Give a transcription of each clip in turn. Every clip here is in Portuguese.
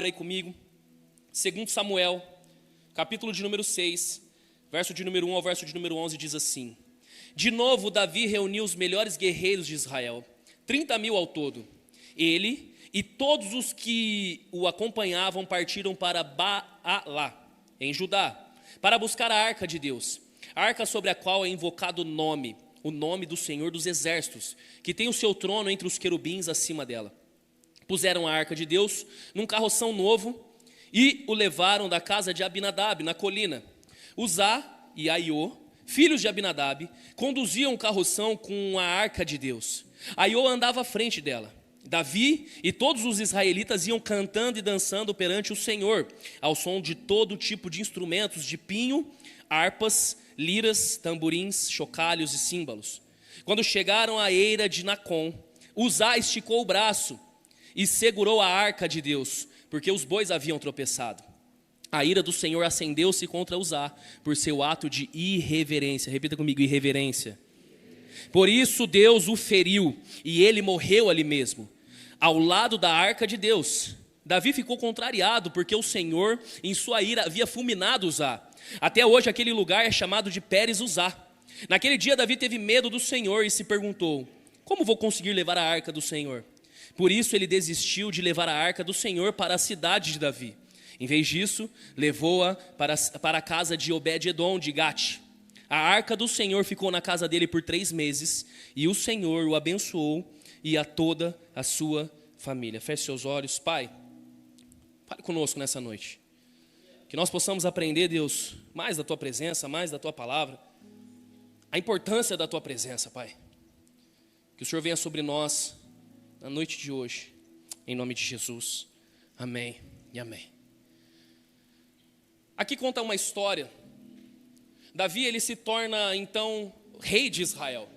aí comigo, 2 Samuel, capítulo de número 6, verso de número 1 ao verso de número 11, diz assim: De novo Davi reuniu os melhores guerreiros de Israel, 30.000 ao todo. Ele e todos os que o acompanhavam partiram para Baalá, em Judá, para buscar a arca de Deus, a arca sobre a qual é invocado o nome do Senhor dos Exércitos, que tem o seu trono entre os querubins acima dela. Puseram a arca de Deus num carroção novo e o levaram da casa de Abinadab, na colina. Uzá e Aiô, filhos de Abinadab, conduziam o carroção com a arca de Deus. Aiô andava à frente dela. Davi e todos os israelitas iam cantando e dançando perante o Senhor, ao som de todo tipo de instrumentos de pinho, harpas, liras, tamborins, chocalhos e símbolos. Quando chegaram à eira de Nacon, Uzá esticou o braço e segurou a arca de Deus, porque os bois haviam tropeçado. A ira do Senhor acendeu-se contra Uzá, por seu ato de irreverência. Repita comigo, irreverência. Por isso Deus o feriu, e ele morreu ali mesmo, ao lado da arca de Deus. Davi ficou contrariado, porque o Senhor, em sua ira, havia fulminado Uzá. Até hoje aquele lugar é chamado de Pérez Uzá. Naquele dia Davi teve medo do Senhor e se perguntou: como vou conseguir levar a arca do Senhor? Por isso ele desistiu de levar a arca do Senhor para a cidade de Davi. Em vez disso, levou-a para a casa de Obed-edom de Gate. A arca do Senhor ficou na casa dele por 3 meses, e o Senhor o abençoou e a toda a sua família. Feche seus olhos. Pai, fale conosco nessa noite. Que nós possamos aprender, Deus, mais da Tua presença, mais da Tua palavra, a importância da Tua presença, Pai. Que o Senhor venha sobre nós na noite de hoje, em nome de Jesus. Amém e amém. Aqui conta uma história. Davi, ele se torna então rei de Israel.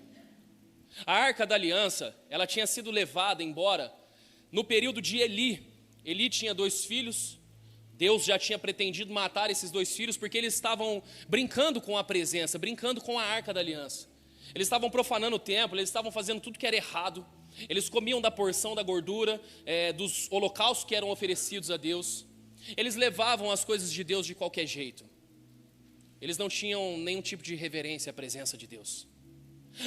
A arca da aliança, ela tinha sido levada embora no período de Eli. Eli tinha 2 filhos. Deus já tinha pretendido matar esses 2 filhos porque eles estavam brincando com a presença, brincando com a arca da aliança. Eles estavam profanando o templo, eles estavam fazendo tudo que era errado. Eles comiam da porção da gordura, dos holocaustos que eram oferecidos a Deus. Eles levavam as coisas de Deus de qualquer jeito. Eles não tinham nenhum tipo de reverência à presença de Deus.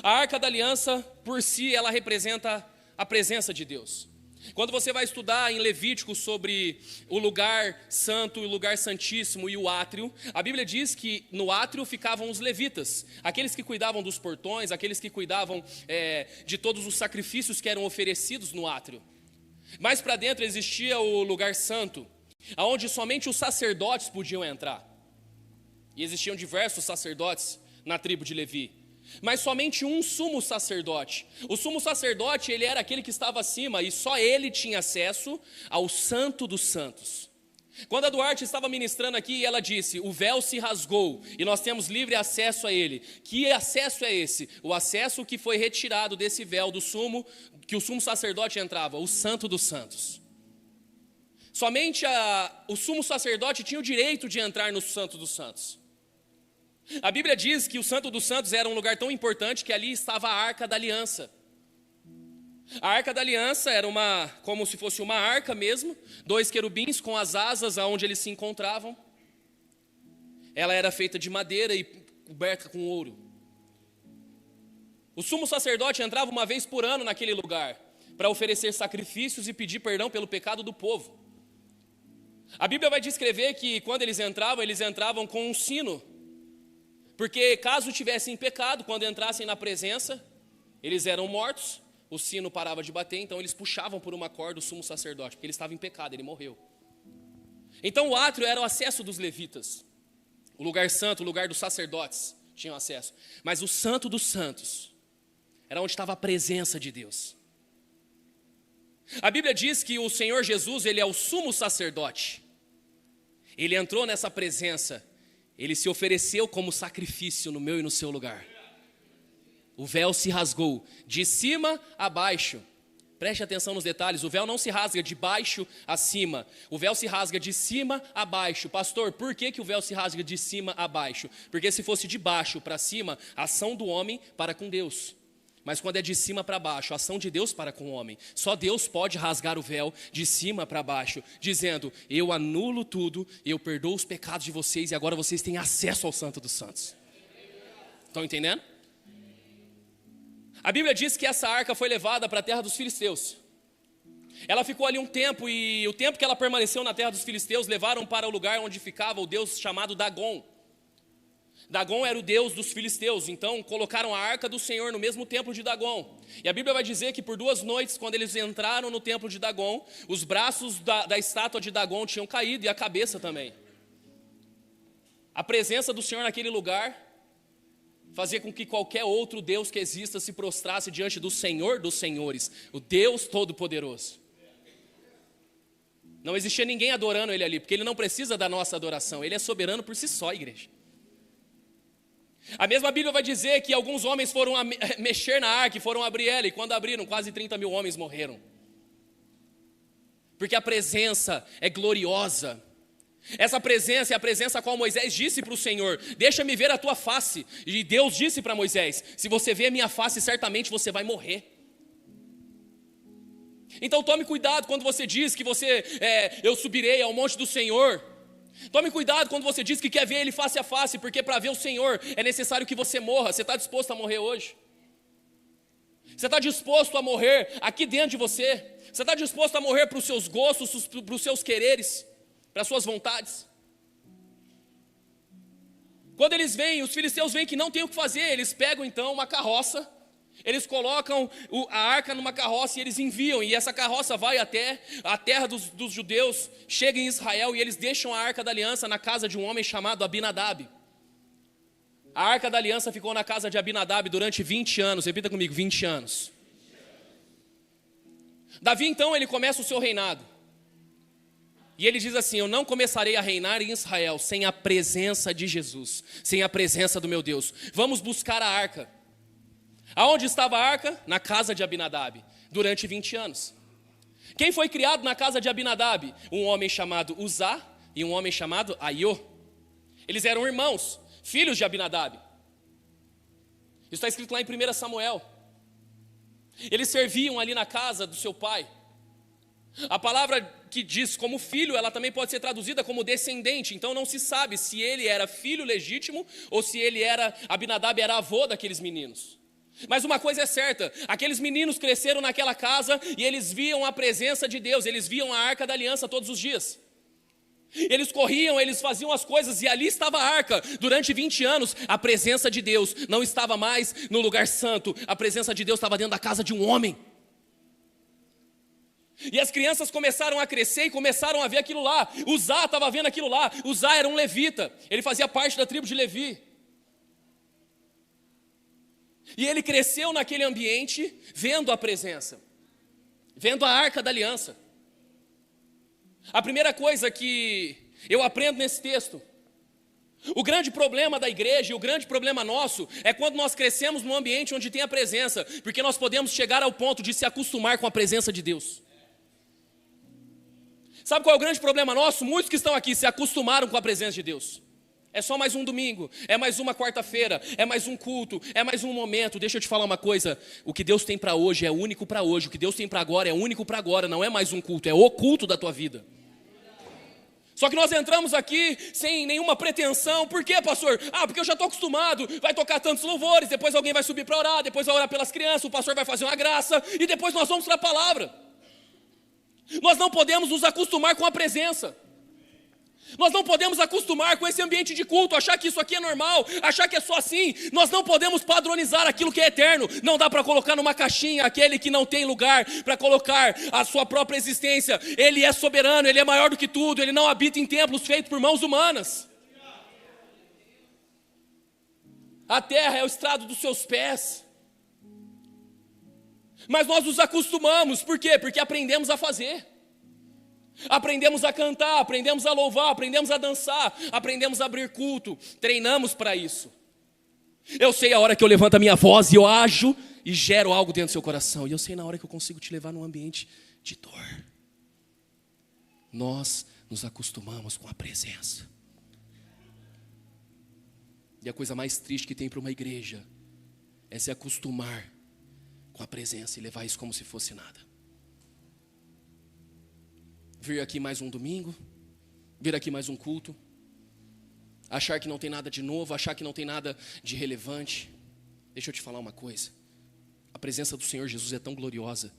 A arca da aliança, por si, ela representa a presença de Deus. Quando você vai estudar em Levítico sobre o lugar santo, o lugar santíssimo e o átrio, a Bíblia diz que no átrio ficavam os levitas, aqueles que cuidavam dos portões, aqueles que cuidavam de todos os sacrifícios que eram oferecidos no átrio. Mais para dentro existia o lugar santo, onde somente os sacerdotes podiam entrar. E existiam diversos sacerdotes na tribo de Levi, mas somente um sumo sacerdote. O sumo sacerdote, ele era aquele que estava acima e só ele tinha acesso ao Santo dos Santos. Quando a Duarte estava ministrando aqui, ela disse: o véu se rasgou e nós temos livre acesso a ele. Que acesso é esse? O acesso que foi retirado desse véu do sumo, que o sumo sacerdote entrava, o Santo dos Santos. Somente o sumo sacerdote tinha o direito de entrar no Santo dos Santos. A Bíblia diz que o Santo dos Santos era um lugar tão importante que ali estava a Arca da Aliança. A Arca da Aliança era como se fosse uma arca mesmo, 2 querubins com as asas aonde eles se encontravam. Ela era feita de madeira e coberta com ouro. O sumo sacerdote entrava uma vez por ano naquele lugar para oferecer sacrifícios e pedir perdão pelo pecado do povo. A Bíblia vai descrever que quando eles entravam com um sino. Porque caso tivessem pecado, quando entrassem na presença, eles eram mortos, o sino parava de bater, então eles puxavam por uma corda o sumo sacerdote, porque ele estava em pecado, ele morreu. Então o átrio era o acesso dos levitas, o lugar santo, o lugar dos sacerdotes tinham acesso. Mas o Santo dos Santos era onde estava a presença de Deus. A Bíblia diz que o Senhor Jesus, ele é o sumo sacerdote. Ele entrou nessa presença. Ele se ofereceu como sacrifício no meu e no seu lugar. O véu se rasgou de cima a baixo. Preste atenção nos detalhes. O véu não se rasga de baixo a cima. O véu se rasga de cima a baixo. Pastor, por que o véu se rasga de cima a baixo? Porque se fosse de baixo para cima, a ação do homem para com Deus. Mas quando é de cima para baixo, a ação de Deus para com o homem, só Deus pode rasgar o véu de cima para baixo, dizendo: eu anulo tudo, eu perdoo os pecados de vocês e agora vocês têm acesso ao Santo dos Santos. Estão entendendo? A Bíblia diz que essa arca foi levada para a terra dos filisteus. Ela ficou ali um tempo, e o tempo que ela permaneceu na terra dos filisteus, levaram para o lugar onde ficava o deus chamado Dagom. Dagom era o deus dos filisteus, então colocaram a arca do Senhor no mesmo templo de Dagom. E a Bíblia vai dizer que por 2 noites, quando eles entraram no templo de Dagom, os braços da estátua de Dagom tinham caído e a cabeça também. A presença do Senhor naquele lugar fazia com que qualquer outro deus que exista se prostrasse diante do Senhor dos senhores, o Deus Todo-Poderoso. Não existia ninguém adorando Ele ali, porque Ele não precisa da nossa adoração, Ele é soberano por si só, igreja. A mesma Bíblia vai dizer que alguns homens foram mexer na arca e foram abrir ela, e quando abriram, quase 30 mil homens morreram. Porque a presença é gloriosa. Essa presença é a presença a qual Moisés disse para o Senhor: deixa-me ver a tua face. E Deus disse para Moisés: se você ver a minha face, certamente você vai morrer. Então tome cuidado quando você diz que eu subirei ao monte do Senhor. Tome cuidado quando você diz que quer ver Ele face a face, porque para ver o Senhor é necessário que você morra. Você está disposto a morrer hoje? Você está disposto a morrer aqui dentro de você? Você está disposto a morrer para os seus gostos, para os seus quereres, para as suas vontades? Quando eles vêm, os filisteus veem que não tem o que fazer, eles pegam então uma carroça, eles colocam a arca numa carroça e eles enviam, e essa carroça vai até a terra dos judeus, chega em Israel, e eles deixam a arca da aliança na casa de um homem chamado Abinadab. A arca da aliança ficou na casa de Abinadab durante 20 anos, repita comigo, 20 anos. Davi então, ele começa o seu reinado, e ele diz assim: eu não começarei a reinar em Israel sem a presença de Jesus, sem a presença do meu Deus. Vamos buscar a arca. Aonde estava a arca? Na casa de Abinadab, durante 20 anos. Quem foi criado na casa de Abinadab? Um homem chamado Uzá e um homem chamado Aiô. Eles eram irmãos, filhos de Abinadab. Isso está escrito lá em 1 Samuel. Eles serviam ali na casa do seu pai. A palavra que diz como filho, ela também pode ser traduzida como descendente. Então não se sabe se ele era filho legítimo ou se Abinadab era avô daqueles meninos. Mas uma coisa é certa: aqueles meninos cresceram naquela casa e eles viam a presença de Deus, eles viam a arca da aliança todos os dias. Eles corriam, eles faziam as coisas e ali estava a arca. Durante 20 anos, a presença de Deus não estava mais no lugar santo, a presença de Deus estava dentro da casa de um homem. E as crianças começaram a crescer e começaram a ver aquilo lá. Uzá estava vendo aquilo lá. Uzá era um levita, ele fazia parte da tribo de Levi. E ele cresceu naquele ambiente, vendo a presença, vendo a arca da aliança. A primeira coisa que eu aprendo nesse texto: o grande problema da igreja, o grande problema nosso, é quando nós crescemos num ambiente onde tem a presença, porque nós podemos chegar ao ponto de se acostumar com a presença de Deus. Sabe qual é o grande problema nosso? Muitos que estão aqui se acostumaram com a presença de Deus. É só mais um domingo, é mais uma quarta-feira, é mais um culto, é mais um momento. Deixa eu te falar uma coisa: o que Deus tem para hoje é único para hoje, o que Deus tem para agora é único para agora, não é mais um culto, é o culto da tua vida. Só que nós entramos aqui sem nenhuma pretensão. Por quê, pastor? Porque eu já estou acostumado, vai tocar tantos louvores, depois alguém vai subir para orar, depois vai orar pelas crianças, o pastor vai fazer uma graça, e depois nós vamos para a palavra. Nós não podemos nos acostumar com a presença. Nós não podemos acostumar com esse ambiente de culto, achar que isso aqui é normal, achar que é só assim. Nós não podemos padronizar aquilo que é eterno. Não dá para colocar numa caixinha aquele que não tem lugar para colocar a sua própria existência. Ele é soberano, Ele é maior do que tudo, Ele não habita em templos feitos por mãos humanas. A terra é o estrado dos seus pés. Mas nós nos acostumamos, por quê? Porque aprendemos a fazer. Aprendemos a cantar, aprendemos a louvar, aprendemos a dançar, aprendemos a abrir culto, treinamos para isso. Eu sei a hora que eu levanto a minha voz e eu ajo e gero algo dentro do seu coração. E eu sei na hora que eu consigo te levar num ambiente de dor. Nós nos acostumamos com a presença. E a coisa mais triste que tem para uma igreja é se acostumar com a presença e levar isso como se fosse nada. Vir aqui mais um domingo, vir aqui mais um culto, achar que não tem nada de novo, achar que não tem nada de relevante. Deixa eu te falar uma coisa. A presença do Senhor Jesus é tão gloriosa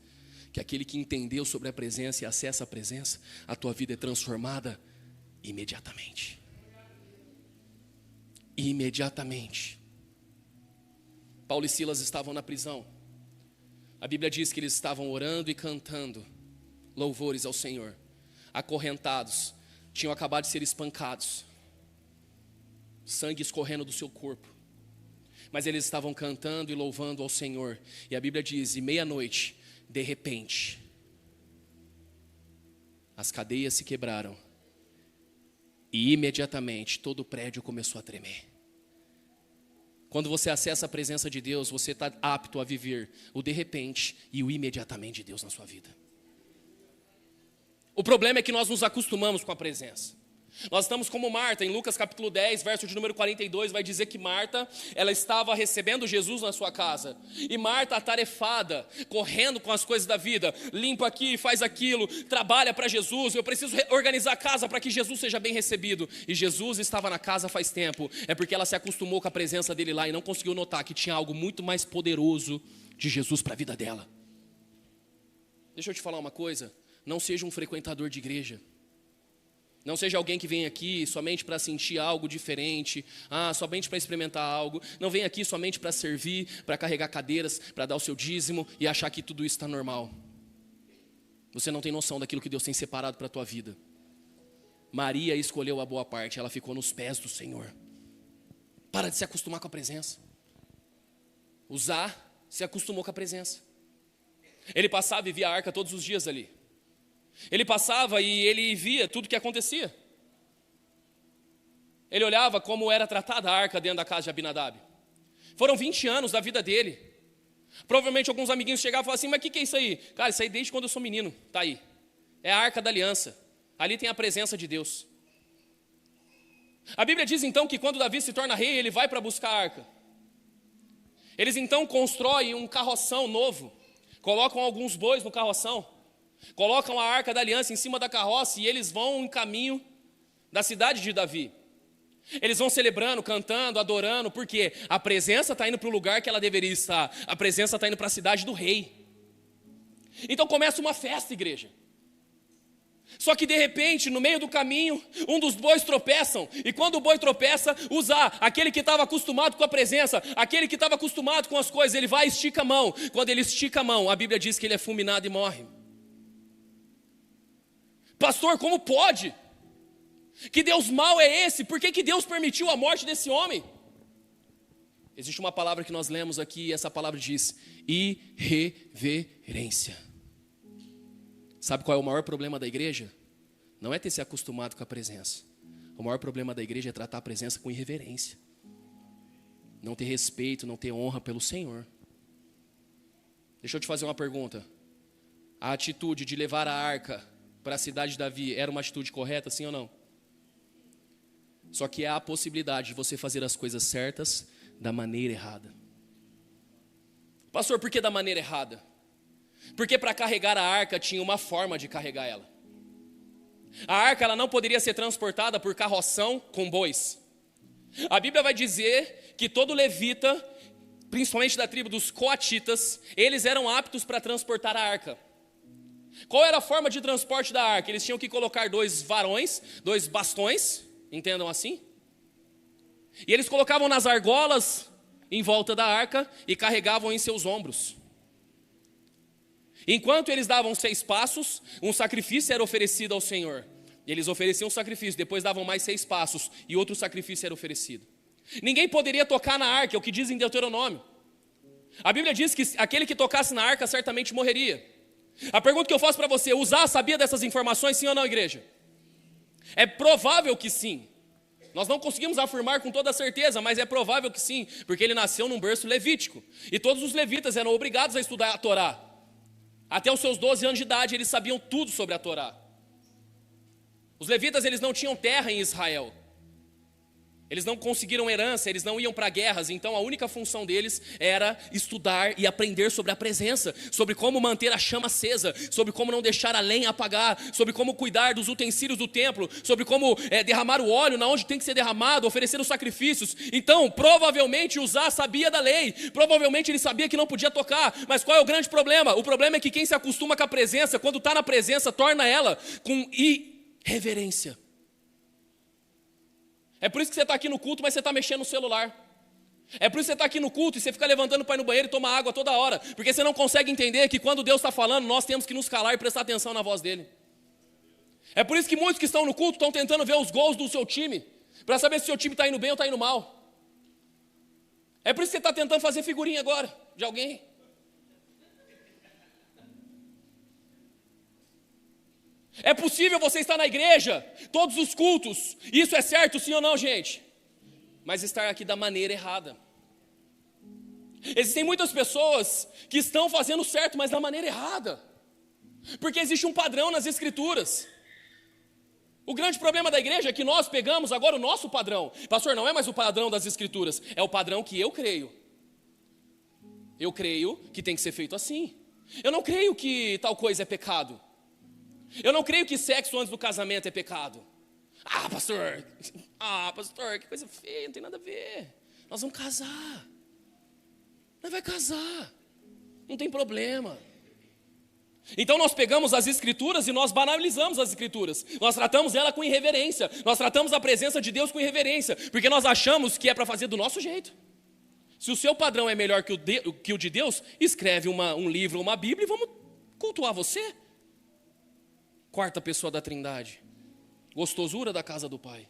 que aquele que entendeu sobre a presença e acessa a presença, a tua vida é transformada imediatamente. Imediatamente. Paulo e Silas estavam na prisão. A Bíblia diz que eles estavam orando e cantando louvores ao Senhor. Acorrentados, tinham acabado de ser espancados, sangue escorrendo do seu corpo. Mas eles estavam cantando e louvando ao Senhor. E a Bíblia diz, e meia-noite, de repente, as cadeias se quebraram. E imediatamente todo o prédio começou a tremer. Quando você acessa a presença de Deus, você está apto a viver o de repente e o imediatamente de Deus na sua vida. O problema é que nós nos acostumamos com a presença. Nós estamos como Marta, em Lucas capítulo 10, verso de número 42, vai dizer que Marta, ela estava recebendo Jesus na sua casa. E Marta, atarefada, correndo com as coisas da vida, limpa aqui, faz aquilo, trabalha para Jesus, eu preciso organizar a casa para que Jesus seja bem recebido. E Jesus estava na casa faz tempo, é porque ela se acostumou com a presença dele lá e não conseguiu notar que tinha algo muito mais poderoso de Jesus para a vida dela. Deixa eu te falar uma coisa, não seja um frequentador de igreja. Não seja alguém que vem aqui somente para sentir algo diferente, somente para experimentar algo. Não vem aqui somente para servir, para carregar cadeiras, para dar o seu dízimo e achar que tudo isso está normal. Você não tem noção daquilo que Deus tem separado para a tua vida. Maria escolheu a boa parte, ela ficou nos pés do Senhor. Para de se acostumar com a presença. Usar se acostumou com a presença. Ele passava e via a arca todos os dias ali. Ele passava e ele via tudo o que acontecia. Ele olhava como era tratada a arca dentro da casa de Abinadab. Foram 20 anos da vida dele. Provavelmente alguns amiguinhos chegavam e falavam assim, mas o que é isso aí? Cara, isso aí desde quando eu sou menino, tá aí. É a arca da aliança. Ali tem a presença de Deus. A Bíblia diz então que quando Davi se torna rei, ele vai para buscar a arca. Eles então constroem um carroção novo. Colocam alguns bois no carroção. Colocam a arca da aliança em cima da carroça e eles vão em caminho da cidade de Davi. Eles vão celebrando, cantando, adorando, porque a presença está indo para o lugar que ela deveria estar. A presença está indo para a cidade do rei. Então começa uma festa, igreja. Só que de repente, no meio do caminho, um dos bois tropeçam. E quando o boi tropeça, aquele que estava acostumado com a presença, aquele que estava acostumado com as coisas, ele vai e estica a mão. Quando ele estica a mão, a Bíblia diz que ele é fulminado e morre. Pastor, como pode? Que Deus mau é esse? Por que Deus permitiu a morte desse homem? Existe uma palavra que nós lemos aqui, e essa palavra diz irreverência. Sabe qual é o maior problema da igreja? Não é ter se acostumado com a presença. O maior problema da igreja é tratar a presença com irreverência. Não ter respeito, não ter honra pelo Senhor. Deixa eu te fazer uma pergunta. A atitude de levar a arca para a cidade de Davi era uma atitude correta, sim ou não? Só que há a possibilidade de você fazer as coisas certas da maneira errada. Pastor, por que da maneira errada? Porque para carregar a arca tinha uma forma de carregar ela. A arca ela não poderia ser transportada por carroção com bois. A Bíblia vai dizer que todo levita, principalmente da tribo dos coatitas, eles eram aptos para transportar a arca. Qual era a forma de transporte da arca? Eles tinham que colocar 2 varões, 2 bastões, entendam assim? E eles colocavam nas argolas em volta da arca e carregavam em seus ombros. Enquanto eles davam 6 passos, um sacrifício era oferecido ao Senhor. Eles ofereciam um sacrifício, depois davam mais 6 passos e outro sacrifício era oferecido. Ninguém poderia tocar na arca, é o que diz em Deuteronômio. A Bíblia diz que aquele que tocasse na arca certamente morreria. A pergunta que eu faço para você, sabia dessas informações, sim ou não, igreja? É provável que sim. Nós não conseguimos afirmar com toda certeza, mas é provável que sim, porque ele nasceu num berço levítico. E todos os levitas eram obrigados a estudar a Torá. Até os seus 12 anos de idade, eles sabiam tudo sobre a Torá. Os levitas, eles não tinham terra em Israel. Eles não conseguiram herança, eles não iam para guerras, então a única função deles era estudar e aprender sobre a presença, sobre como manter a chama acesa, sobre como não deixar a lenha apagar, sobre como cuidar dos utensílios do templo, sobre como derramar o óleo na onde tem que ser derramado, oferecer os sacrifícios. Então, provavelmente Uzá sabia da lei, provavelmente ele sabia que não podia tocar, mas qual é o grande problema? O problema é que quem se acostuma com a presença, quando está na presença, torna ela com irreverência. É por isso que você está aqui no culto, mas você está mexendo no celular. É por isso que você está aqui no culto e você fica levantando para ir no banheiro e tomar água toda hora. Porque você não consegue entender que quando Deus está falando, nós temos que nos calar e prestar atenção na voz dele. É por isso que muitos que estão no culto estão tentando ver os gols do seu time, para saber se o seu time está indo bem ou está indo mal. É por isso que você está tentando fazer figurinha agora, de alguém. É possível você estar na igreja, todos os cultos, isso é certo, sim ou não, gente? Mas estar aqui da maneira errada. Existem muitas pessoas que estão fazendo certo, mas da maneira errada. Porque existe um padrão nas escrituras. O grande problema da igreja é que nós pegamos agora o nosso padrão. Pastor, não é mais o padrão das escrituras, é o padrão que eu creio. Eu creio que tem que ser feito assim. Eu não creio que tal coisa é pecado. Eu não creio que sexo antes do casamento é pecado. Ah, pastor, que coisa feia, não tem nada a ver. Nós vamos casar. Nós vamos casar. Não tem problema. Então nós pegamos as escrituras e nós banalizamos as escrituras. Nós tratamos ela com irreverência. Nós tratamos a presença de Deus com irreverência. Porque nós achamos que é para fazer do nosso jeito. Se o seu padrão é melhor que o de Deus, escreve um livro, uma Bíblia e vamos cultuar você. Quarta pessoa da Trindade, gostosura da casa do Pai.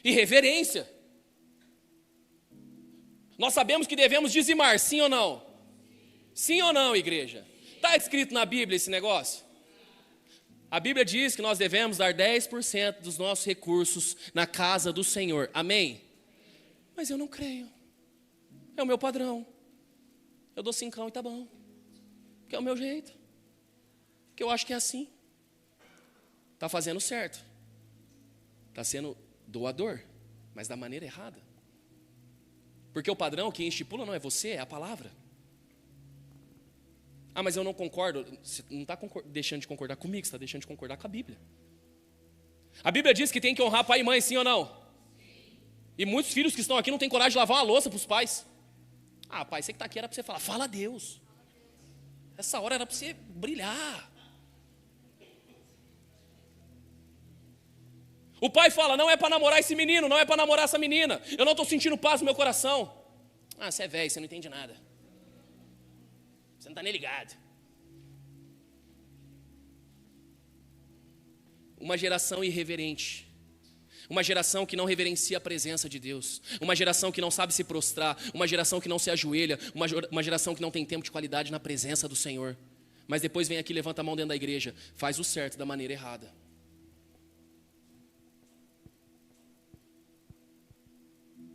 Irreverência. Nós sabemos que devemos dizimar, sim ou não? Sim ou não, igreja? Está escrito na Bíblia esse negócio? A Bíblia diz que nós devemos dar 10% dos nossos recursos na casa do Senhor, amém? Mas eu não creio. É o meu padrão. Eu dou 5 e tá bom. Que é o meu jeito, que eu acho que é assim. Está fazendo certo, está sendo doador, mas da maneira errada. Porque o padrão que estipula não é você, é a palavra. Ah, mas eu não concordo. Você não está deixando de concordar comigo, você está deixando de concordar com a Bíblia. A Bíblia diz que tem que honrar pai e mãe, sim ou não? E muitos filhos que estão aqui não têm coragem de lavar uma louça para os pais. Ah, pai, você que está aqui era para você falar, fala a Deus. Essa hora era para você brilhar. O pai fala, não é para namorar esse menino, não é para namorar essa menina. Eu não estou sentindo paz no meu coração. Ah, você é velho, você não entende nada. Você não está nem ligado. Uma geração irreverente. Uma geração que não reverencia a presença de Deus. Uma geração que não sabe se prostrar. Uma geração que não se ajoelha. Uma geração que não tem tempo de qualidade na presença do Senhor. Mas depois vem aqui, levanta a mão dentro da igreja. Faz o certo da maneira errada.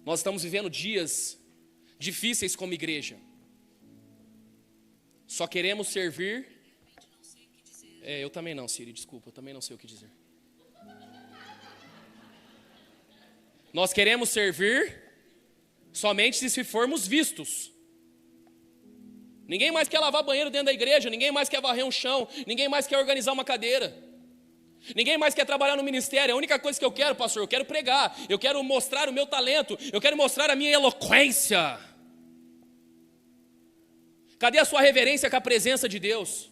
Nós estamos vivendo dias difíceis como igreja. Só queremos servir. Eu também não, Siri, desculpa, eu também não sei o que dizer. Nós queremos servir somente se formos vistos. Ninguém mais quer lavar banheiro dentro da igreja, ninguém mais quer varrer um chão, ninguém mais quer organizar uma cadeira. Ninguém mais quer trabalhar no ministério. A única coisa que eu quero, pastor, eu quero pregar, eu quero mostrar o meu talento, eu quero mostrar a minha eloquência. Cadê a sua reverência com a presença de Deus?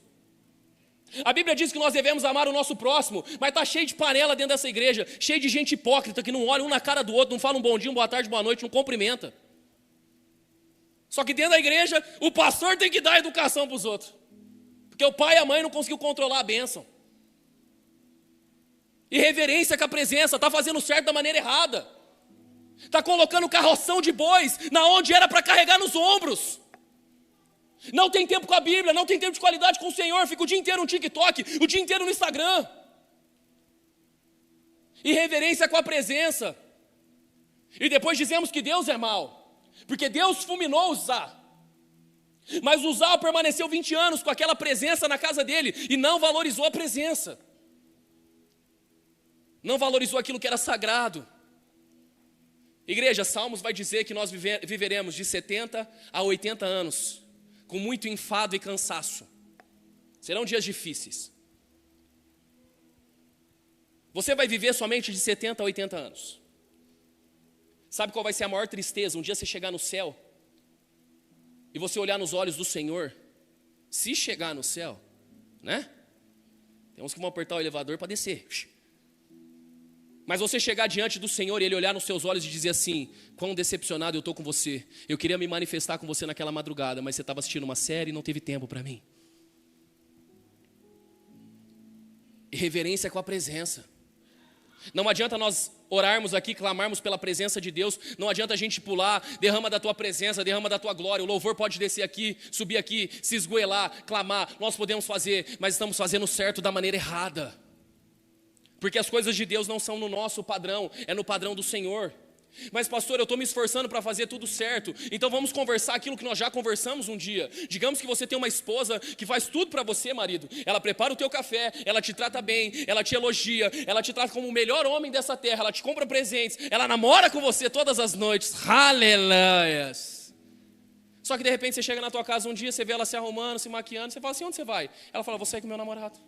A Bíblia diz que nós devemos amar o nosso próximo, mas está cheio de panela dentro dessa igreja, cheio de gente hipócrita que não olha um na cara do outro, não fala um bom dia, uma boa tarde, boa noite, não cumprimenta. Só que dentro da igreja, o pastor tem que dar educação para os outros, porque o pai e a mãe não conseguiu controlar a bênção. Irreverência com a presença, está fazendo certo da maneira errada. Está colocando carroção de bois na onde era para carregar nos ombros. Não tem tempo com a Bíblia, não tem tempo de qualidade com o Senhor, fica o dia inteiro no TikTok, o dia inteiro no Instagram. Irreverência com a presença. E depois dizemos que Deus é mau, porque Deus fulminou Uzá. Mas Uzá permaneceu 20 anos com aquela presença na casa dele e não valorizou a presença. não valorizou aquilo que era sagrado. Igreja, Salmos vai dizer que nós viveremos de 70 a 80 anos, com muito enfado e cansaço. Serão dias difíceis. Você vai viver somente de 70 a 80 anos. Sabe qual vai ser a maior tristeza? Um dia você chegar no céu e você olhar nos olhos do Senhor, se chegar no céu, né? Tem uns que vão apertar o elevador para descer. Mas você chegar diante do Senhor e Ele olhar nos seus olhos e dizer assim: quão decepcionado eu estou com você. Eu queria me manifestar com você naquela madrugada, mas você estava assistindo uma série e não teve tempo para mim. Reverência com a presença. Não adianta nós orarmos aqui, clamarmos pela presença de Deus. Não adianta a gente pular, derrama da tua presença, derrama da tua glória. O louvor pode descer aqui, subir aqui, se esgoelar, clamar. Nós podemos fazer, mas estamos fazendo certo da maneira errada. Porque as coisas de Deus não são no nosso padrão, é no padrão do Senhor. Mas pastor, eu estou me esforçando para fazer tudo certo. Então vamos conversar aquilo que nós já conversamos um dia. Digamos que você tem uma esposa que faz tudo para você, marido. Ela prepara o teu café, ela te trata bem, ela te elogia, ela te trata como o melhor homem dessa terra, ela te compra presentes, ela namora com você todas as noites. Aleluias. Só que de repente você chega na tua casa um dia, você vê ela se arrumando, se maquiando, você fala assim: onde você vai? Ela fala: vou sair com meu namorado.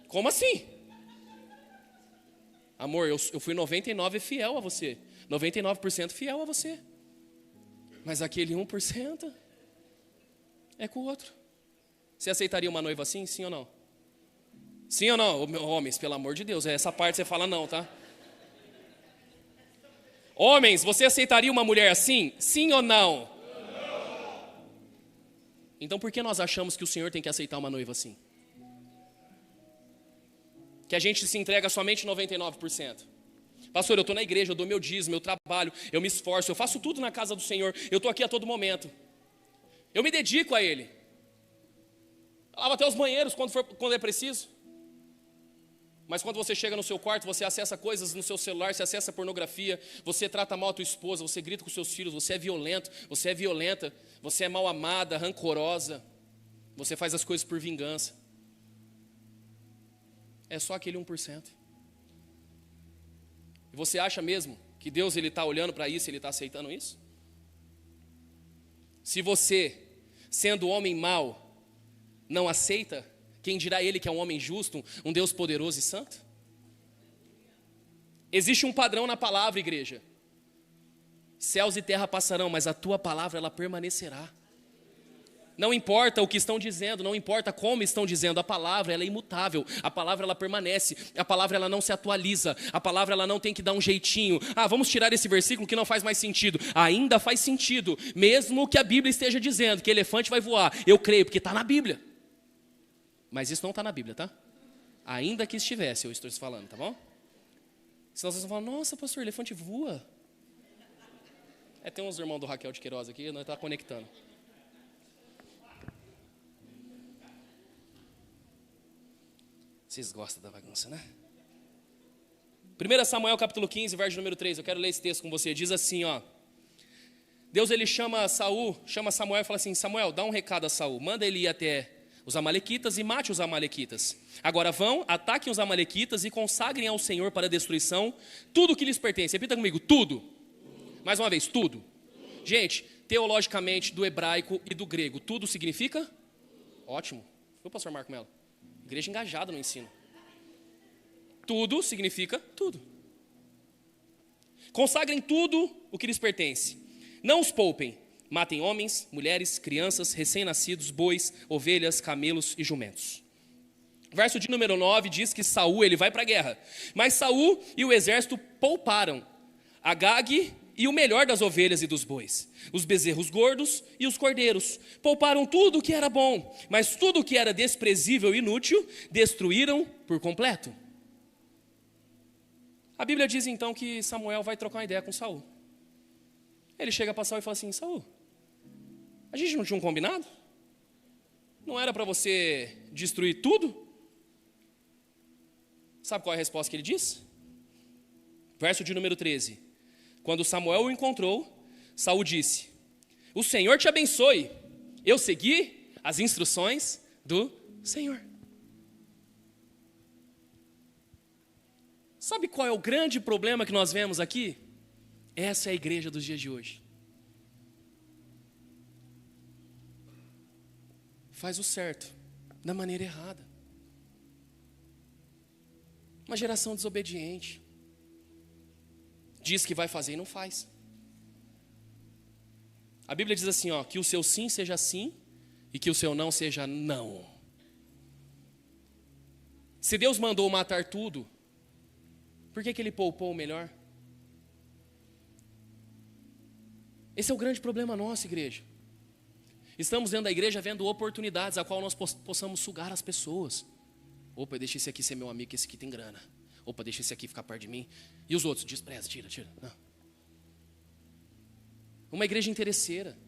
Como assim? Amor, eu fui 99% fiel a você. 99% fiel a você. Mas aquele 1% é com o outro. Você aceitaria uma noiva assim? Sim ou não? Sim ou não? Homens, pelo amor de Deus. Essa parte você fala não, tá? Homens, você aceitaria uma mulher assim? Sim ou não? Então por que nós achamos que o Senhor tem que aceitar uma noiva assim? Que a gente se entrega somente 99%. Pastor, eu estou na igreja, eu dou meu dízimo, eu trabalho, eu me esforço, eu faço tudo na casa do Senhor, eu estou aqui a todo momento. Eu me dedico a Ele. Eu lavo até os banheiros quando é preciso. Mas quando você chega no seu quarto, você acessa coisas no seu celular, você acessa pornografia, você trata mal a tua esposa, você grita com seus filhos, você é violento, você é violenta, você é mal amada, rancorosa, você faz as coisas por vingança. É só aquele 1%. E você acha mesmo que Deus está olhando para isso, Ele está aceitando isso? Se você, sendo homem mau, não aceita, quem dirá Ele que é um homem justo, um Deus poderoso e santo? Existe um padrão na palavra, igreja. Céus e terra passarão, mas a tua palavra ela permanecerá. Não importa o que estão dizendo, não importa como estão dizendo, a palavra ela é imutável, a palavra ela permanece, a palavra ela não se atualiza, a palavra ela não tem que dar um jeitinho. Vamos tirar esse versículo que não faz mais sentido. Ainda faz sentido, mesmo que a Bíblia esteja dizendo que elefante vai voar. Eu creio, porque está na Bíblia. Mas isso não está na Bíblia, tá? Ainda que estivesse, eu estou falando, tá bom? Senão vocês vão falar: nossa, pastor, elefante voa. Tem uns irmãos do Raquel de Queiroz aqui, nós estamos conectando. Vocês gostam da bagunça, né? 1 Samuel capítulo 15, verso número 3. Eu quero ler esse texto com você. Diz assim, ó. Deus ele chama Samuel e fala assim: Samuel, dá um recado a Saul. Manda ele ir até os amalequitas e mate os amalequitas. Agora vão, ataquem os amalequitas e consagrem ao Senhor para a destruição tudo o que lhes pertence. Repita comigo: tudo. Mais uma vez, tudo. Gente, teologicamente, do hebraico e do grego, tudo significa? Ótimo. Foi o pastor Marco Melo. Igreja engajada no ensino. Tudo significa tudo. Consagrem tudo o que lhes pertence. Não os poupem. Matem homens, mulheres, crianças, recém-nascidos, bois, ovelhas, camelos e jumentos. Verso de número 9 diz que Saul ele vai para a guerra. Mas Saul e o exército pouparam Agag e o melhor das ovelhas e dos bois, os bezerros gordos e os cordeiros. Pouparam tudo o que era bom, mas tudo o que era desprezível e inútil, destruíram por completo. A Bíblia diz então que Samuel vai trocar uma ideia com Saul. Ele chega para Saul e fala assim: Saul, a gente não tinha um combinado? Não era para você destruir tudo? Sabe qual é a resposta que ele diz? Verso de número 13. Quando Samuel o encontrou, Saul disse: o Senhor te abençoe, eu segui as instruções do Senhor. Sabe qual é o grande problema que nós vemos aqui? Essa é a igreja dos dias de hoje. Faz o certo da maneira errada. Uma geração desobediente. Diz que vai fazer e não faz. A Bíblia diz assim, ó, que o seu sim seja sim e que o seu não seja não. Se Deus mandou matar tudo, por que Ele poupou o melhor? Esse é o grande problema nosso, igreja. Estamos dentro da igreja vendo oportunidades a qual nós possamos sugar as pessoas. Opa, deixa esse aqui ser meu amigo, que esse aqui tem grana. Opa, deixa esse aqui ficar perto de mim. E os outros, despreza, tira. Não. Uma igreja interesseira.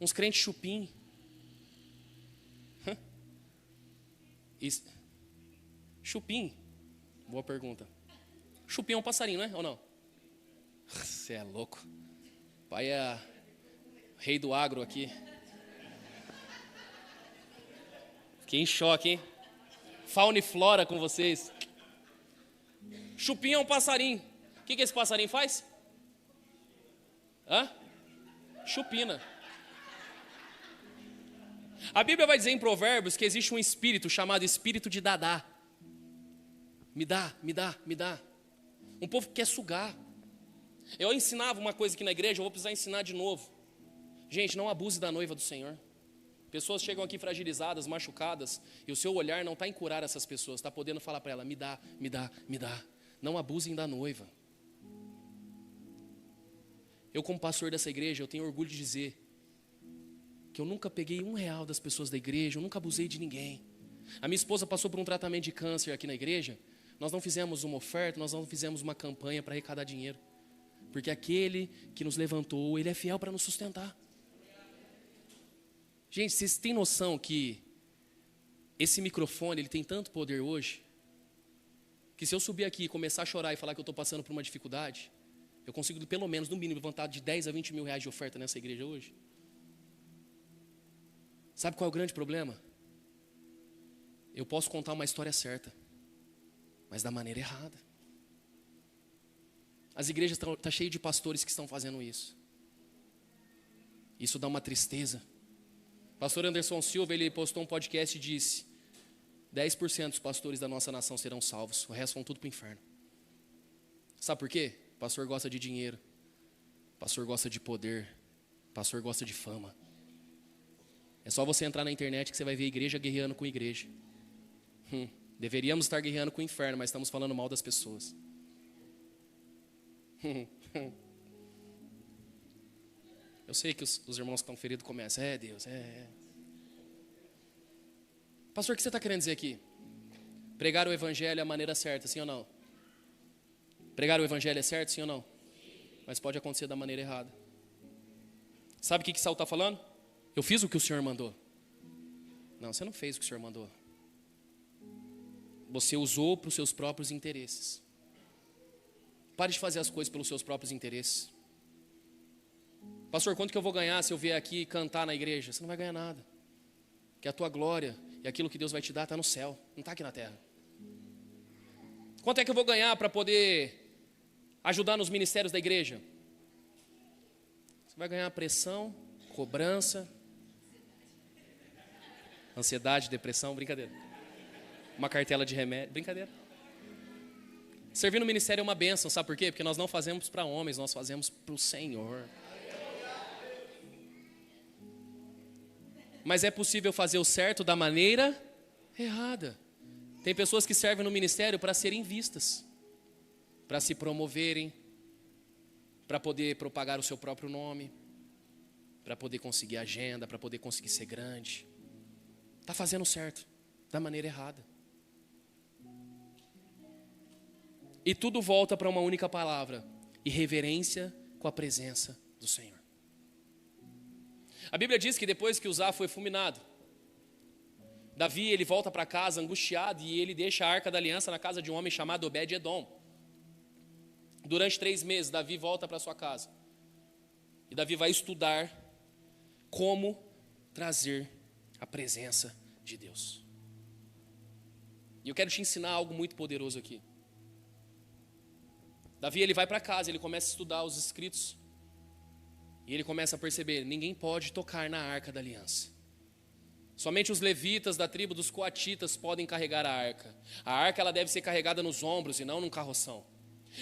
Uns crentes chupim. Chupim? Boa pergunta. Chupim é um passarinho, né? Ou não? Você é louco. Pai é rei do agro aqui. Fiquei em choque, hein? Fauna e flora com vocês. Chupim é um passarinho. O que esse passarinho faz? Chupina. A Bíblia vai dizer em Provérbios que existe um espírito chamado espírito de Dadá. Me dá. Um povo que quer sugar. Eu ensinava uma coisa aqui na igreja, eu vou precisar ensinar de novo. Gente, não abuse da noiva do Senhor. Pessoas chegam aqui fragilizadas, machucadas, e o seu olhar não está em curar essas pessoas, está podendo falar para ela, me dá. Não abusem da noiva. Eu, como pastor dessa igreja, eu tenho orgulho de dizer que eu nunca peguei R$1 das pessoas da igreja, eu nunca abusei de ninguém. A minha esposa passou por um tratamento de câncer aqui na igreja, nós não fizemos uma oferta, nós não fizemos uma campanha para arrecadar dinheiro. Porque aquele que nos levantou, Ele é fiel para nos sustentar. Gente, vocês têm noção que esse microfone, ele tem tanto poder hoje, que se eu subir aqui e começar a chorar e falar que eu estou passando por uma dificuldade, eu consigo, pelo menos, no mínimo, levantar de 10 a 20 mil reais de oferta nessa igreja hoje. Sabe qual é o grande problema? Eu posso contar uma história certa, mas da maneira errada. As igrejas estão cheias de pastores que estão fazendo isso. Isso dá uma tristeza. Pastor Anderson Silva, ele postou um podcast e disse: 10% dos pastores da nossa nação serão salvos, o resto vão tudo para o inferno. Sabe por quê? O pastor gosta de dinheiro, o pastor gosta de poder, o pastor gosta de fama. É só você entrar na internet que você vai ver igreja guerreando com igreja. Deveríamos estar guerreando com o inferno, mas estamos falando mal das pessoas. Eu sei que os irmãos que estão feridos começam. Deus. Pastor, o que você está querendo dizer aqui? Pregar o evangelho é a maneira certa, sim ou não? Pregar o evangelho é certo, sim ou não? Mas pode acontecer da maneira errada. Sabe o que Saul está falando? Eu fiz o que o Senhor mandou. Não, você não fez o que o Senhor mandou. Você usou para os seus próprios interesses. Pare de fazer as coisas pelos seus próprios interesses. Pastor, quanto que eu vou ganhar se eu vier aqui cantar na igreja? Você não vai ganhar nada. Porque a tua glória e aquilo que Deus vai te dar está no céu, não está aqui na terra. Quanto é que eu vou ganhar para poder ajudar nos ministérios da igreja? Você vai ganhar pressão, cobrança, ansiedade, depressão, brincadeira. Uma cartela de remédio, brincadeira. Servir no ministério é uma bênção, sabe por quê? Porque nós não fazemos para homens, nós fazemos para o Senhor. Mas é possível fazer o certo da maneira errada. Tem pessoas que servem no ministério para serem vistas, para se promoverem, para poder propagar o seu próprio nome, para poder conseguir agenda, para poder conseguir ser grande. Está fazendo o certo da maneira errada. E tudo volta para uma única palavra: irreverência com a presença do Senhor. A Bíblia diz que depois que Uzá foi fulminado, Davi, ele volta para casa angustiado e ele deixa a arca da aliança na casa de um homem chamado Obed-Edom. Durante 3 meses, Davi volta para sua casa. E Davi vai estudar como trazer a presença de Deus. E eu quero te ensinar algo muito poderoso aqui. Davi, ele vai para casa, ele começa a estudar os escritos. E ele começa a perceber, ninguém pode tocar na arca da aliança. Somente os levitas da tribo dos coatitas podem carregar a arca. A arca, ela deve ser carregada nos ombros e não num carroção.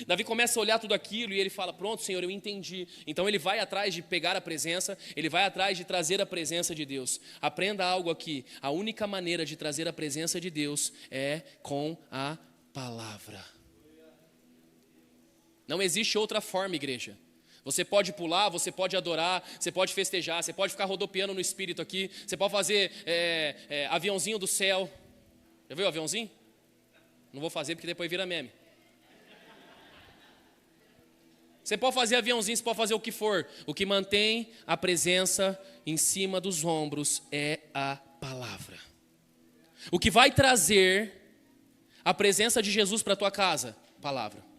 Davi começa a olhar tudo aquilo e ele fala, pronto, Senhor, eu entendi. Então ele vai atrás de pegar a presença, ele vai atrás de trazer a presença de Deus. Aprenda algo aqui, a única maneira de trazer a presença de Deus é com a palavra. Não existe outra forma, igreja. Você pode pular, você pode adorar, você pode festejar, você pode ficar rodopiando no espírito aqui, você pode fazer aviãozinho do céu. Já viu o aviãozinho? Não vou fazer porque depois vira meme. Você pode fazer aviãozinho, você pode fazer o que for. O que mantém a presença em cima dos ombros é a palavra. O que vai trazer a presença de Jesus para a tua casa? Palavra.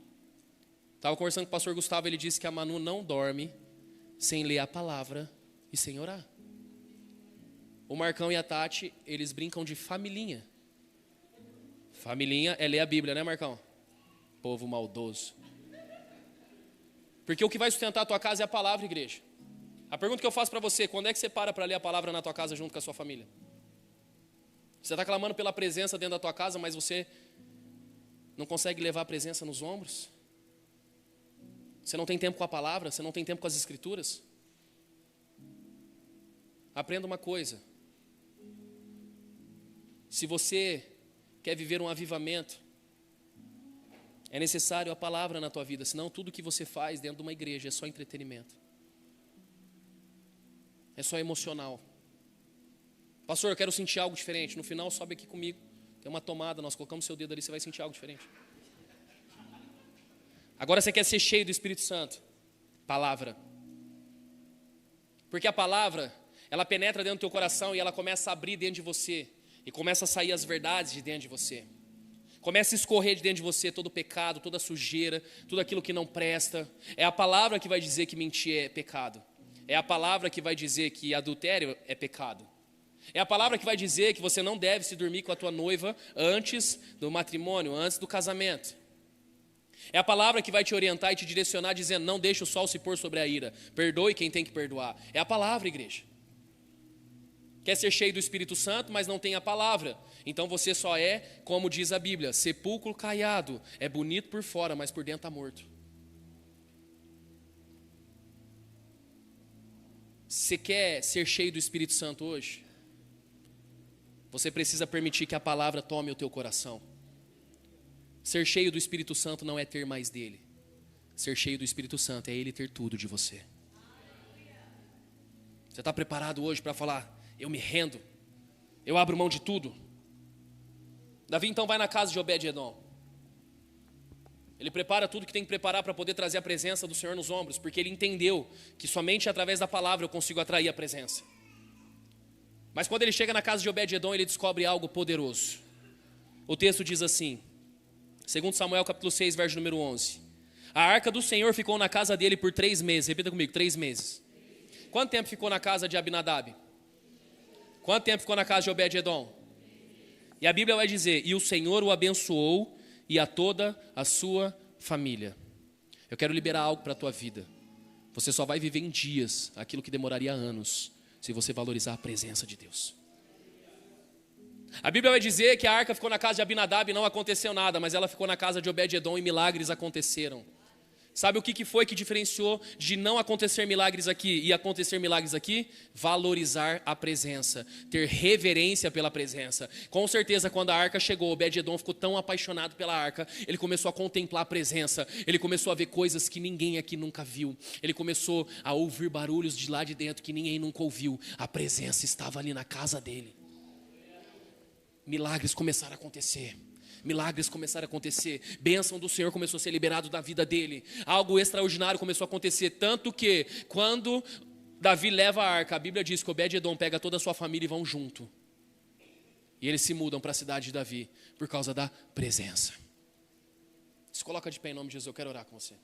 Estava conversando com o pastor Gustavo, ele disse que a Manu não dorme sem ler a palavra e sem orar. O Marcão e a Tati, eles brincam de familhinha. Familhinha é ler a Bíblia, né, Marcão? Povo maldoso. Porque o que vai sustentar a tua casa é a palavra, igreja. A pergunta que eu faço para você, quando é que você para ler a palavra na tua casa junto com a sua família? Você está clamando pela presença dentro da tua casa, mas você não consegue levar a presença nos ombros? Você não tem tempo com a palavra? Você não tem tempo com as escrituras? Aprenda uma coisa. Se você quer viver um avivamento, é necessário a palavra na tua vida, senão tudo que você faz dentro de uma igreja é só entretenimento. É só emocional. Pastor, eu quero sentir algo diferente. No final, sobe aqui comigo. Tem uma tomada, nós colocamos seu dedo ali, você vai sentir algo diferente. Agora você quer ser cheio do Espírito Santo. Palavra. Porque a palavra, ela penetra dentro do teu coração e ela começa a abrir dentro de você. E começa a sair as verdades de dentro de você. Começa a escorrer de dentro de você todo o pecado, toda a sujeira, tudo aquilo que não presta. É a palavra que vai dizer que mentir é pecado. É a palavra que vai dizer que adultério é pecado. É a palavra que vai dizer que você não deve se dormir com a tua noiva antes do matrimônio, antes do casamento. É a palavra que vai te orientar e te direcionar dizendo, não deixe o sol se pôr sobre a ira. Perdoe quem tem que perdoar. É a palavra, igreja. Quer ser cheio do Espírito Santo, mas não tem a palavra. Então você só é, como diz a Bíblia, sepulcro caiado. É bonito por fora, mas por dentro está morto. Você quer ser cheio do Espírito Santo hoje? Você precisa permitir que a palavra tome o teu coração. Ser cheio do Espírito Santo não é ter mais dele. Ser cheio do Espírito Santo é ele ter tudo de você. Você está preparado hoje para falar, eu me rendo, eu abro mão de tudo? Davi então vai na casa de Obed-Edom. Ele prepara tudo que tem que preparar para poder trazer a presença do Senhor nos ombros, porque ele entendeu que somente através da palavra eu consigo atrair a presença. Mas quando ele chega na casa de Obed-Edom, ele descobre algo poderoso. O texto diz assim, 2 Samuel capítulo 6, verso número 11. A arca do Senhor ficou na casa dele por 3 meses. Repita comigo, 3 meses. Quanto tempo ficou na casa de Abinadab? Quanto tempo ficou na casa de Obed-Edom? E a Bíblia vai dizer, e o Senhor o abençoou e a toda a sua família. Eu quero liberar algo para a tua vida. Você só vai viver em dias aquilo que demoraria anos, se você valorizar a presença de Deus. A Bíblia vai dizer que a arca ficou na casa de Abinadab e não aconteceu nada, mas ela ficou na casa de Obed-Edom e milagres aconteceram. Sabe o que foi que diferenciou de não acontecer milagres aqui e acontecer milagres aqui? Valorizar a presença, ter reverência pela presença. Com certeza, quando a arca chegou, Obed-Edom ficou tão apaixonado pela arca, ele começou a contemplar a presença, ele começou a ver coisas que ninguém aqui nunca viu, ele começou a ouvir barulhos de lá de dentro que ninguém nunca ouviu. A presença estava ali na casa dele. Milagres começaram a acontecer. Milagres começaram a acontecer, bênção do Senhor começou a ser liberado da vida dele, algo extraordinário começou a acontecer, tanto que quando Davi leva a arca, a Bíblia diz que Obed-Edom pega toda a sua família e vão junto, e eles se mudam para a cidade de Davi, por causa da presença. Se coloca de pé em nome de Jesus, eu quero orar com você.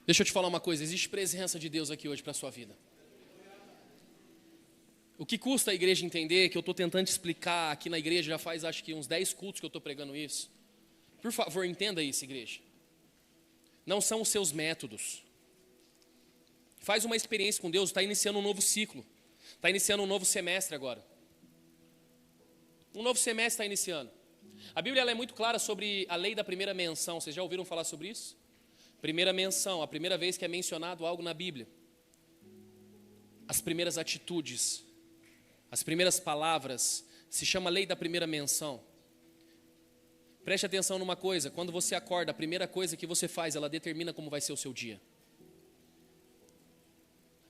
Deixa eu te falar uma coisa, existe presença de Deus aqui hoje para a sua vida. O que custa a igreja entender, que eu estou tentando explicar aqui na igreja, já faz acho que uns 10 cultos que eu estou pregando isso. Por favor, entenda isso, igreja. Não são os seus métodos. Faz uma experiência com Deus, está iniciando um novo ciclo. Está iniciando um novo semestre agora. Um novo semestre está iniciando. A Bíblia ela é muito clara sobre a lei da primeira menção. Vocês já ouviram falar sobre isso? Primeira menção, a primeira vez que é mencionado algo na Bíblia. As primeiras atitudes, as primeiras palavras, se chama lei da primeira menção. Preste atenção numa coisa, quando você acorda, a primeira coisa que você faz, ela determina como vai ser o seu dia.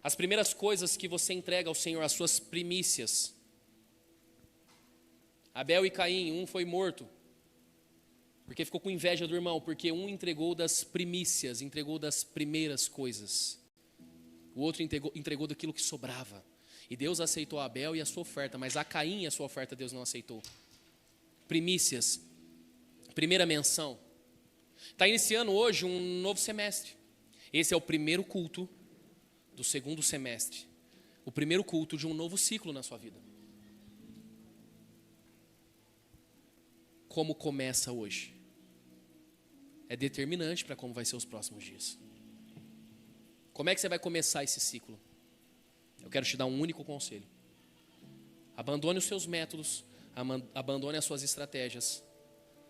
As primeiras coisas que você entrega ao Senhor, as suas primícias. Abel e Caim, um foi morto, porque ficou com inveja do irmão, porque um entregou das primícias, entregou das primeiras coisas. O outro entregou daquilo que sobrava. E Deus aceitou a Abel e a sua oferta, mas a Caim e a sua oferta Deus não aceitou. Primícias, primeira menção. Está iniciando hoje um novo semestre. Esse é o primeiro culto do segundo semestre. O primeiro culto de um novo ciclo na sua vida. Como começa hoje é determinante para como vai ser os próximos dias. Como é que você vai começar esse ciclo? Eu quero te dar um único conselho. Abandone os seus métodos, abandone as suas estratégias,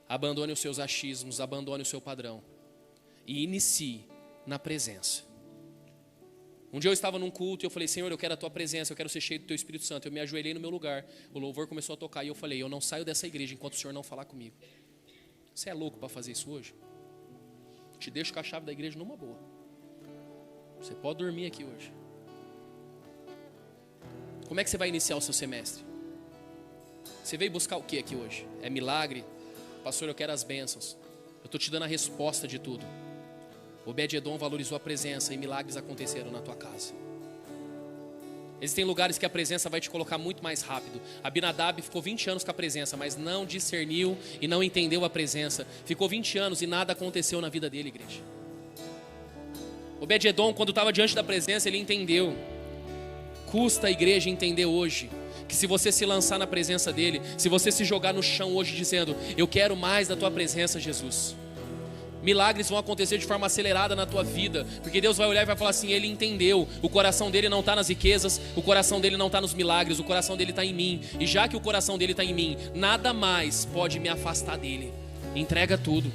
abandone os seus achismos, abandone o seu padrão e inicie na presença. Um dia eu estava num culto e eu falei, Senhor, eu quero a tua presença, eu quero ser cheio do teu Espírito Santo. Eu me ajoelhei no meu lugar, o louvor começou a tocar e eu falei, eu não saio dessa igreja enquanto o Senhor não falar comigo. Você é louco para fazer isso hoje? Te deixo com a chave da igreja numa boa. Você pode dormir aqui hoje. Como é que você vai iniciar o seu semestre? Você veio buscar o que aqui hoje? É milagre? Pastor, eu quero as bênçãos. Eu estou te dando a resposta de tudo. Obed-Edom valorizou a presença e milagres aconteceram na tua casa. Existem lugares que a presença vai te colocar muito mais rápido. Abinadab ficou 20 anos com a presença, mas não discerniu e não entendeu a presença. Ficou 20 anos e nada aconteceu na vida dele, igreja. Obed-Edom, quando estava diante da presença, ele entendeu. Custa a igreja entender hoje que se você se lançar na presença dele, se você se jogar no chão hoje dizendo, eu quero mais da tua presença, Jesus, milagres vão acontecer de forma acelerada na tua vida, porque Deus vai olhar e vai falar assim, ele entendeu, o coração dele não está nas riquezas, o coração dele não está nos milagres, o coração dele está em mim, e já que o coração dele está em mim, nada mais pode me afastar dele. Entrega tudo.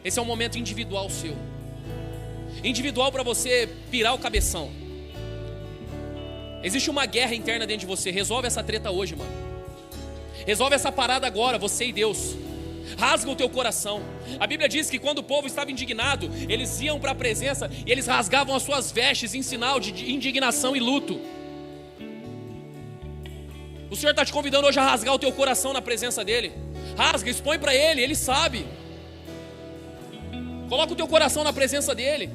Esse é um momento individual seu, individual para você pirar o cabeção. Existe uma guerra interna dentro de você. Resolve essa treta hoje, mano. Resolve essa parada agora, você e Deus. Rasga o teu coração. A Bíblia diz que quando o povo estava indignado, eles iam para a presença e eles rasgavam as suas vestes em sinal de indignação e luto. O Senhor está te convidando hoje a rasgar o teu coração na presença dEle. Rasga, expõe para Ele, Ele sabe. Coloca o teu coração na presença dEle.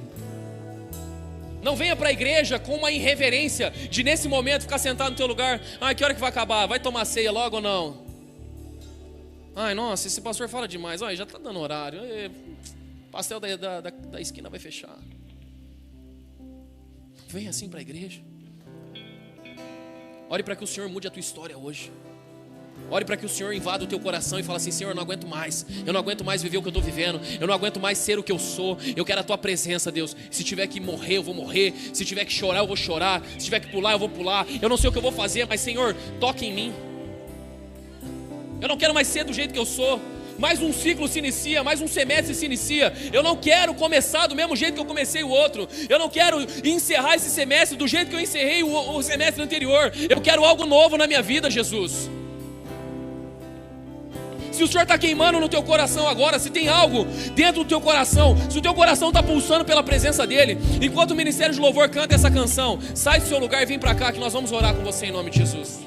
Não venha para a igreja com uma irreverência de nesse momento ficar sentado no teu lugar. Ai, que hora que vai acabar? Vai tomar ceia logo ou não? Ai, nossa, esse pastor fala demais. Ai, já está dando horário. Pastel da esquina vai fechar. Vem assim para a igreja. Ore para que o Senhor mude a tua história hoje. Ore para que o Senhor invada o teu coração e fale assim, Senhor, eu não aguento mais. Eu não aguento mais viver o que eu estou vivendo. Eu não aguento mais ser o que eu sou. Eu quero a tua presença, Deus. Se tiver que morrer, eu vou morrer. Se tiver que chorar, eu vou chorar. Se tiver que pular, eu vou pular. Eu não sei o que eu vou fazer, mas Senhor, toque em mim. Eu não quero mais ser do jeito que eu sou. Mais um ciclo se inicia, mais um semestre se inicia. Eu não quero começar do mesmo jeito que eu comecei o outro. Eu não quero encerrar esse semestre do jeito que eu encerrei o semestre anterior. Eu quero algo novo na minha vida, Jesus. Se o Senhor está queimando no teu coração agora, se tem algo dentro do teu coração, se o teu coração está pulsando pela presença dEle, enquanto o Ministério de Louvor canta essa canção, sai do seu lugar e vem para cá que nós vamos orar com você em nome de Jesus.